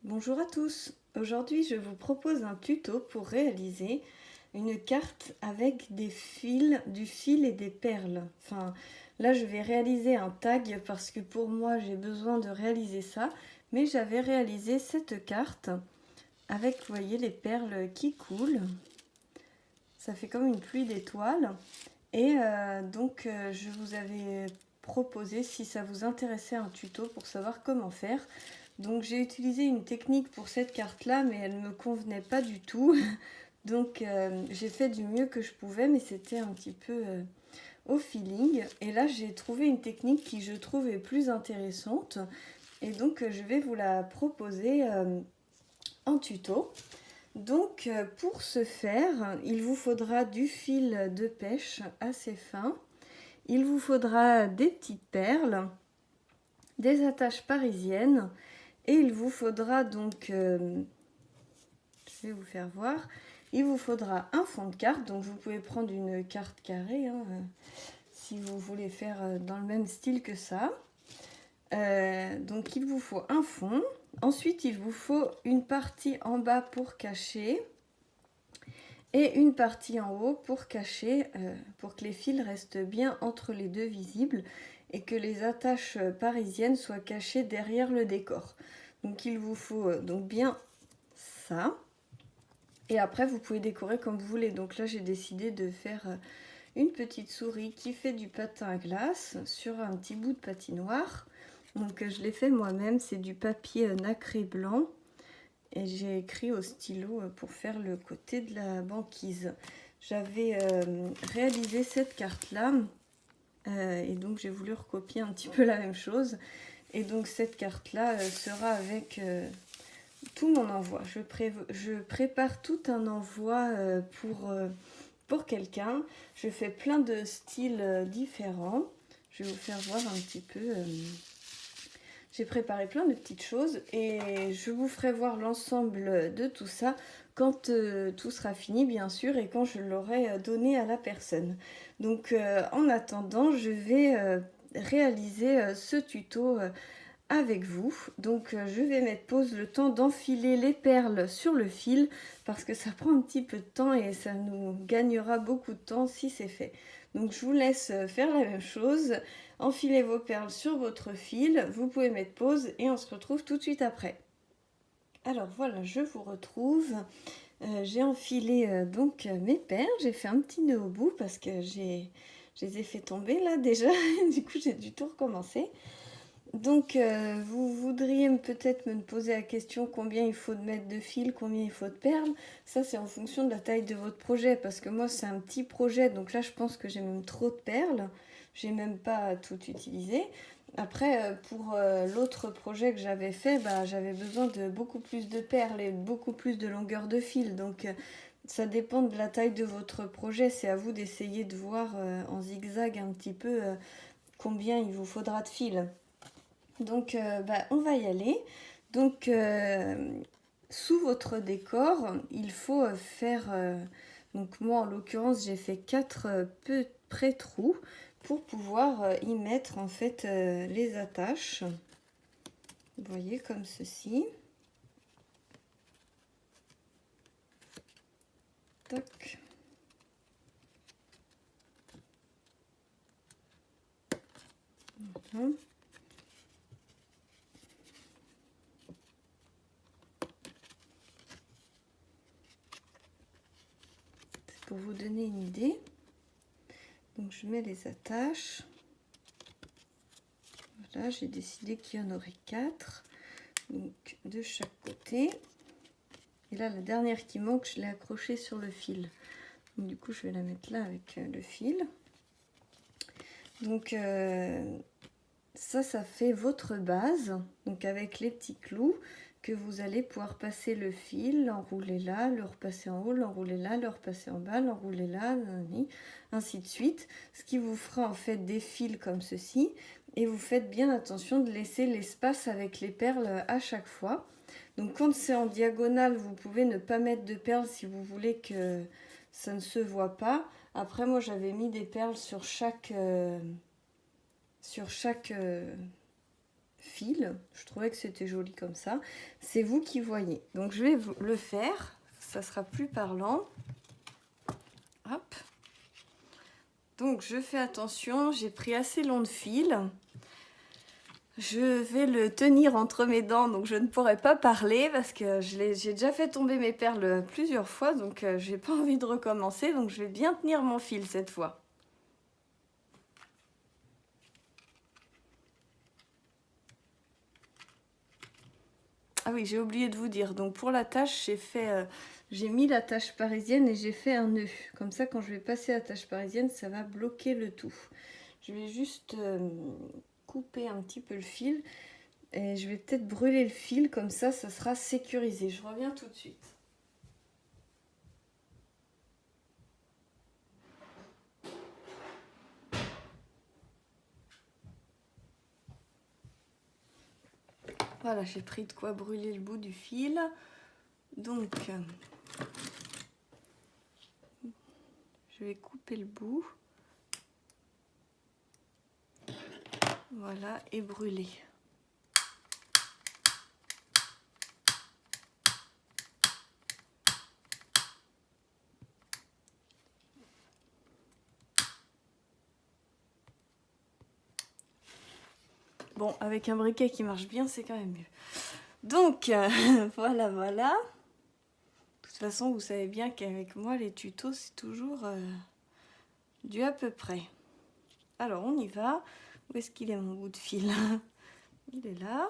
Bonjour à tous, aujourd'hui je vous propose un tuto pour réaliser une carte avec du fil et des perles. Enfin, là je vais réaliser un tag parce que pour moi j'ai besoin de réaliser ça, mais j'avais réalisé cette carte avec, vous voyez, les perles qui coulent. Ça fait comme une pluie d'étoiles et je vous avais proposé, si ça vous intéressait, un tuto pour savoir comment faire. Donc j'ai utilisé une technique pour cette carte là, mais elle ne me convenait pas du tout. Donc j'ai fait du mieux que je pouvais, mais c'était un petit peu au feeling. Et là j'ai trouvé une technique qui je trouve est plus intéressante. Et donc je vais vous la proposer en tuto. Donc pour ce faire, il vous faudra du fil de pêche assez fin. Il vous faudra des petites perles, des attaches parisiennes. Et il vous faudra donc, je vais vous faire voir, il vous faudra un fond de carte. Donc vous pouvez prendre une carte carrée si vous voulez faire dans le même style que ça. Donc il vous faut un fond. Ensuite il vous faut une partie en bas pour cacher et une partie en haut pour cacher, pour que les fils restent bien entre les deux visibles et que les attaches parisiennes soient cachées derrière le décor. Donc il vous faut donc bien ça. Et après vous pouvez décorer comme vous voulez. Donc là j'ai décidé de faire une petite souris qui fait du patin à glace sur un petit bout de patinoire. Donc je l'ai fait moi-même, c'est du papier nacré blanc. Et j'ai écrit au stylo pour faire le côté de la banquise. J'avais réalisé cette carte là et donc j'ai voulu recopier un petit peu la même chose. Et donc cette carte là sera avec tout mon envoi. Je prépare tout un envoi pour quelqu'un. Je fais plein de styles différents. Je vais vous faire voir un petit peu. J'ai préparé plein de petites choses et je vous ferai voir l'ensemble de tout ça quand tout sera fini, bien sûr, et quand je l'aurai donné à la personne. Donc en attendant, je vais réaliser ce tuto avec vous. Donc je vais mettre pause le temps d'enfiler les perles sur le fil parce que ça prend un petit peu de temps et ça nous gagnera beaucoup de temps si c'est fait. Donc je vous laisse faire la même chose, enfilez vos perles sur votre fil, vous pouvez mettre pause et on se retrouve tout de suite après. Alors voilà, je vous retrouve. J'ai enfilé donc mes perles, j'ai fait un petit nœud au bout parce que je les ai fait tomber là déjà, du coup j'ai dû tout recommencer. Donc vous voudriez peut-être me poser la question combien il faut de mètres de fil, combien il faut de perles. Ça c'est en fonction de la taille de votre projet parce que moi c'est un petit projet, donc là je pense que j'ai même trop de perles. J'ai même pas tout utilisé. Après pour l'autre projet que j'avais fait, j'avais besoin de beaucoup plus de perles et beaucoup plus de longueur de fil. Donc ça dépend de la taille de votre projet. C'est à vous d'essayer de voir en zigzag un petit peu combien il vous faudra de fil. Donc on va y aller. Donc sous votre décor, il faut faire, donc moi en l'occurrence j'ai fait 4 pré-trous pour pouvoir y mettre en fait les attaches. Vous voyez, comme ceci. Tac. Voilà. Pour vous donner une idée, donc je mets les attaches. Voilà, j'ai décidé qu'il y en aurait 4, donc de chaque côté. Et là, la dernière qui manque, je l'ai accrochée sur le fil. Donc, du coup, je vais la mettre là avec le fil. Donc ça fait votre base, donc avec les petits clous que vous allez pouvoir passer le fil, l'enrouler là, le repasser en haut, l'enrouler là, le repasser en bas, l'enrouler là, ainsi de suite. Ce qui vous fera en fait des fils comme ceci. Et vous faites bien attention de laisser l'espace avec les perles à chaque fois. Donc quand c'est en diagonale, vous pouvez ne pas mettre de perles si vous voulez que ça ne se voit pas. Après moi j'avais mis des perles sur chaque fil. Je trouvais que c'était joli comme ça. C'est vous qui voyez. Donc je vais vous le faire. Ça sera plus parlant. Hop. Donc je fais attention. J'ai pris assez long de fil. Je vais le tenir entre mes dents, donc je ne pourrai pas parler parce que j'ai déjà fait tomber mes perles plusieurs fois, donc j'ai pas envie de recommencer, donc je vais bien tenir mon fil cette fois. Ah oui, j'ai oublié de vous dire, donc pour la tâche, j'ai mis la tâche parisienne et j'ai fait un nœud. Comme ça, quand je vais passer la tâche parisienne, ça va bloquer le tout. Je vais juste couper un petit peu le fil. Et je vais peut-être brûler le fil, comme ça sera sécurisé. Je reviens tout de suite. Voilà, j'ai pris de quoi brûler le bout du fil. Donc, je vais couper le bout. Voilà, et brûler. Bon, avec un briquet qui marche bien, c'est quand même mieux. Donc, voilà, voilà. De toute façon, vous savez bien qu'avec moi, les tutos, c'est toujours du à peu près. Alors, on y va. Où est-ce qu'il est mon bout de fil? Il est là.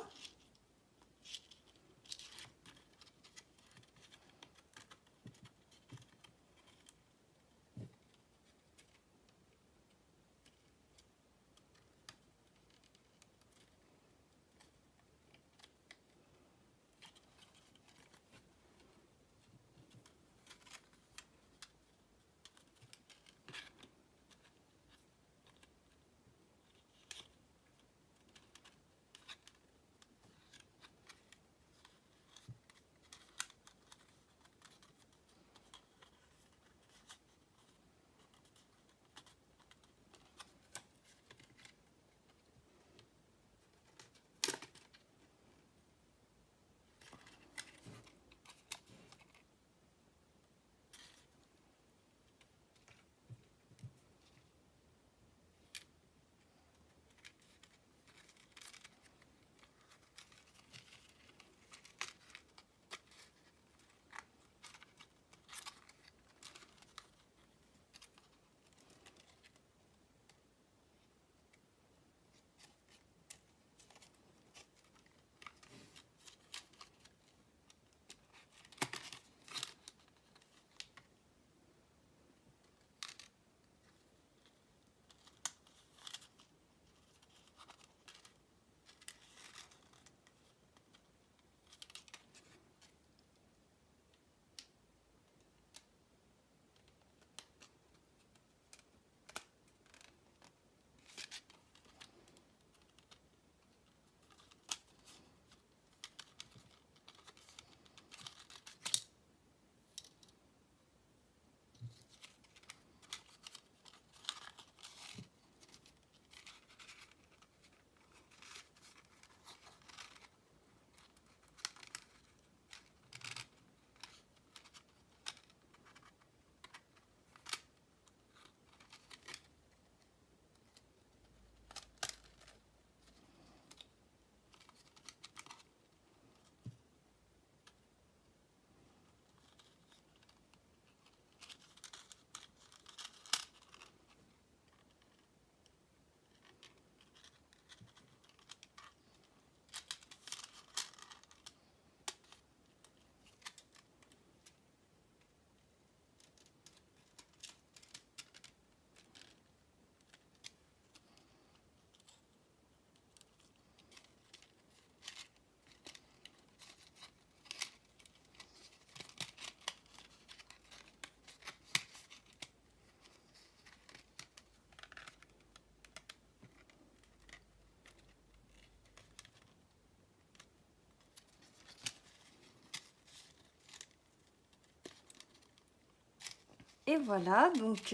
Et voilà, donc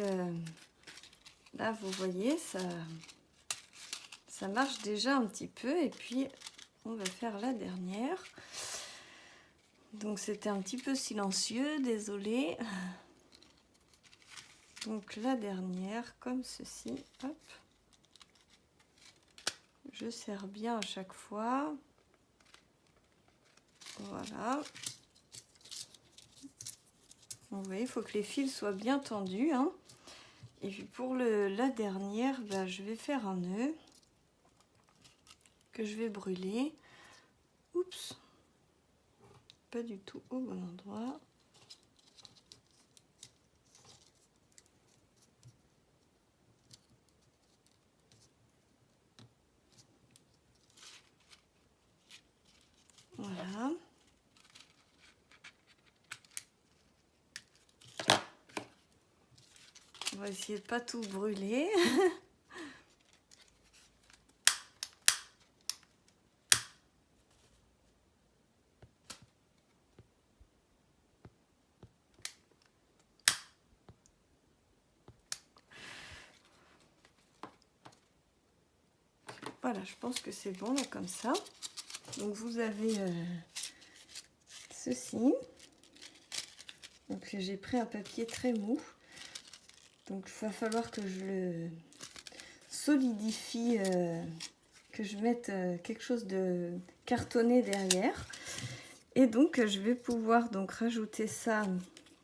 là, vous voyez, ça marche déjà un petit peu. Et puis, on va faire la dernière. Donc c'était un petit peu silencieux, désolée. Donc la dernière, comme ceci, hop. Je serre bien à chaque fois. Voilà. Vous voyez, il faut que les fils soient bien tendus, hein. Et puis pour la dernière, bah, je vais faire un nœud que je vais brûler. Oups, pas du tout au bon endroit. Voilà. On va essayer de pas tout brûler. Voilà, je pense que c'est bon là comme ça. Donc vous avez ceci. Donc j'ai pris un papier très mou. Donc il va falloir que je le solidifie, que je mette quelque chose de cartonné derrière. Et donc je vais pouvoir donc rajouter ça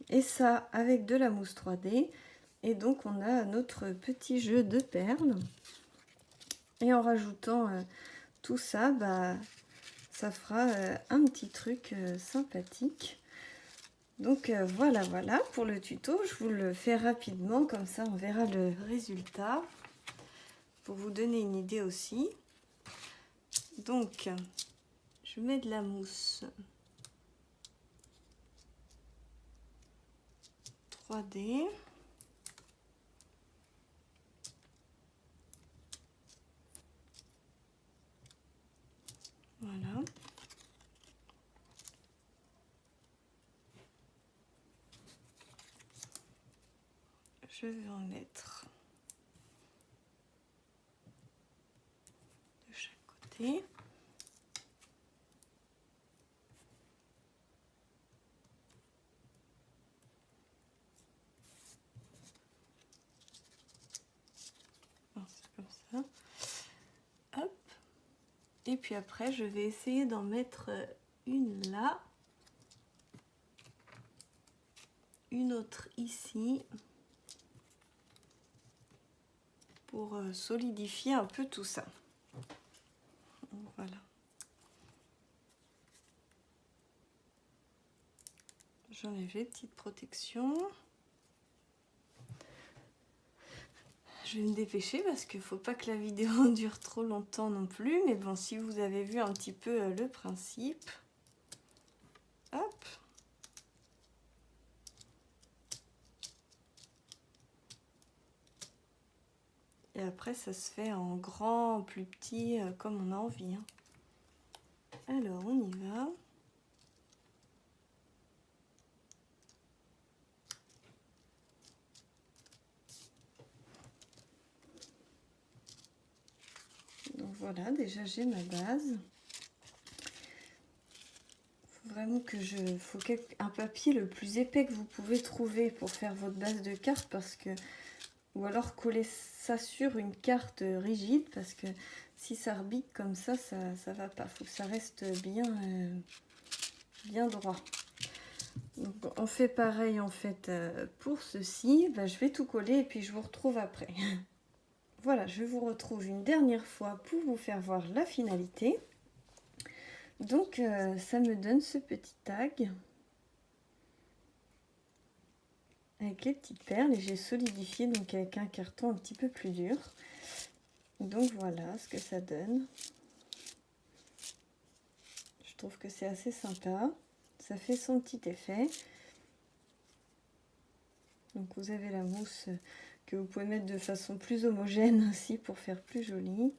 et ça avec de la mousse 3D. Et donc on a notre petit jeu de perles. Et en rajoutant tout ça, bah, ça fera un petit truc sympathique. Donc voilà pour le tuto. Je vous le fais rapidement, comme ça on verra le résultat. Pour vous donner une idée aussi. Donc je mets de la mousse 3D. Voilà. Je vais en mettre de chaque côté. C'est comme ça. Hop. Et puis après, je vais essayer d'en mettre une là. Une autre ici. Pour solidifier un peu tout ça. Voilà. J'enlève les petites protections. Je vais me dépêcher parce qu'il ne faut pas que la vidéo dure trop longtemps non plus. Mais bon, si vous avez vu un petit peu le principe. Hop. Et après, ça se fait en grand, en plus petit, comme on a envie. Hein. Alors, on y va. Donc voilà, déjà j'ai ma base. Faut vraiment que faut un papier le plus épais que vous pouvez trouver pour faire votre base de carte, parce que ou alors coller ça sur une carte rigide, parce que si ça rebique comme ça va pas. Faut que ça reste bien droit. Donc on fait pareil en fait pour ceci. Bah, je vais tout coller et puis je vous retrouve après. Voilà, je vous retrouve une dernière fois pour vous faire voir la finalité. Donc ça me donne ce petit tag avec les petites perles, et j'ai solidifié donc avec un carton un petit peu plus dur. Donc voilà ce que ça donne. Je trouve que c'est assez sympa, ça fait son petit effet. Donc vous avez la mousse que vous pouvez mettre de façon plus homogène aussi pour faire plus joli.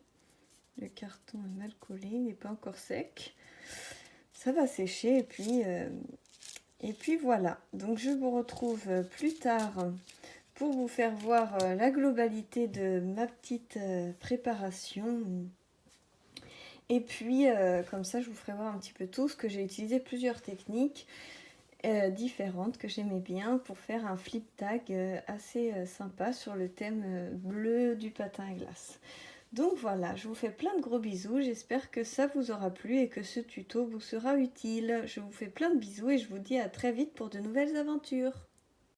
Le carton est mal collé, il n'est pas encore sec. Ça va sécher et puis voilà. Donc je vous retrouve plus tard pour vous faire voir la globalité de ma petite préparation. Et puis, comme ça, je vous ferai voir un petit peu tout, ce que j'ai utilisé plusieurs techniques différentes que j'aimais bien pour faire un flip tag assez sympa sur le thème bleu du patin à glace. Donc voilà, je vous fais plein de gros bisous, j'espère que ça vous aura plu et que ce tuto vous sera utile. Je vous fais plein de bisous et je vous dis à très vite pour de nouvelles aventures.